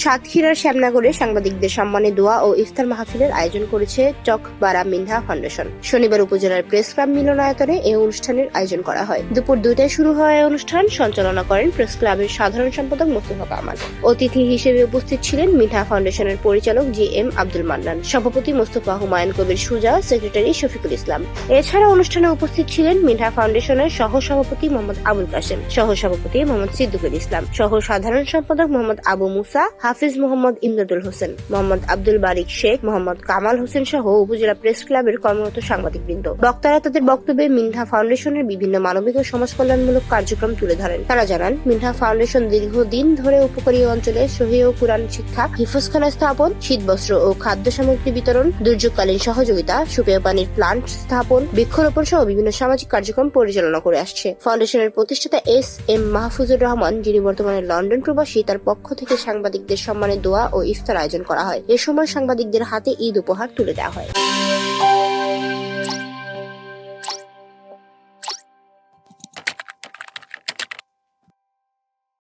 সাতক্ষীরার শ্যামনগরে সাংবাদিকদের সম্মানে দোয়া ও ইফতার মাহফিলের আয়োজন করেছে চকবারা মিনহা ফাউন্ডেশন। শনিবার উপজেলার প্রেস ক্লাব মিলনায়তনে এই অনুষ্ঠানের আয়োজন করা হয়। দুপুর 2টায় শুরু হওয়া এই অনুষ্ঠান সঞ্চালনা করেন প্রেস ক্লাবের সাধারণ সম্পাদক মোস্তফা কামাল। অতিথি হিসেবে উপস্থিত ছিলেন মিনহা ফাউন্ডেশনের পরিচালক জি.এম. আব্দুল মান্নান, সভাপতি মোস্তফা হুমায়ুন কবির সুজা, সেক্রেটারি শফিকুল ইসলাম। এছাড়া অনুষ্ঠানে উপস্থিত ছিলেন মিনহা ফাউন্ডেশনের সহ সভাপতি মোহাম্মদ আবুল কাশেম, সহ সভাপতি মোহাম্মদ সিদ্দিকুল ইসলাম, সহ সাধারণ সম্পাদক মোহাম্মদ আবু মুসা, হাফিজ মোহাম্মদ ইমদাদুল হোসেন, মোহাম্মদ আব্দুল বারিক শেখ, মোহাম্মদ কামাল হোসেন সহ উপজেলা প্রেস ক্লাবের কর্মরত সাংবাদিকবৃন্দ। বক্তারা তাদের বক্তব্যে মিনহা ফাউন্ডেশনের বিভিন্ন মানবিক ও সমাজ কল্যাণমূলক কার্যক্রম তুলে ধরেন। তারা জানান, মিনহা ফাউন্ডেশন দীর্ঘদিন ধরে উপকূলীয় অঞ্চলে সহিহ ও কুরআন শিক্ষা, হিফজখানা স্থাপন, শীতবস্ত্র ও খাদ্য সামগ্রী বিতরণ, দুর্যোগকালীন সহযোগিতা, সুপেয় পানির প্লান্ট স্থাপন, বৃক্ষরোপণ সহ বিভিন্ন সামাজিক কার্যক্রম পরিচালনা করে আসছে। ফাউন্ডেশনের প্রতিষ্ঠাতা এস.এম. মাহফুজুর রহমান, যিনি বর্তমানে লন্ডন প্রবাসী, তার পক্ষ থেকে সাংবাদিকদের সম্মানে দোয়া ও ইফতার আয়োজন করা হয়। এ সময় সাংবাদিকদের হাতে ঈদ উপহার তুলে দেওয়া হয়।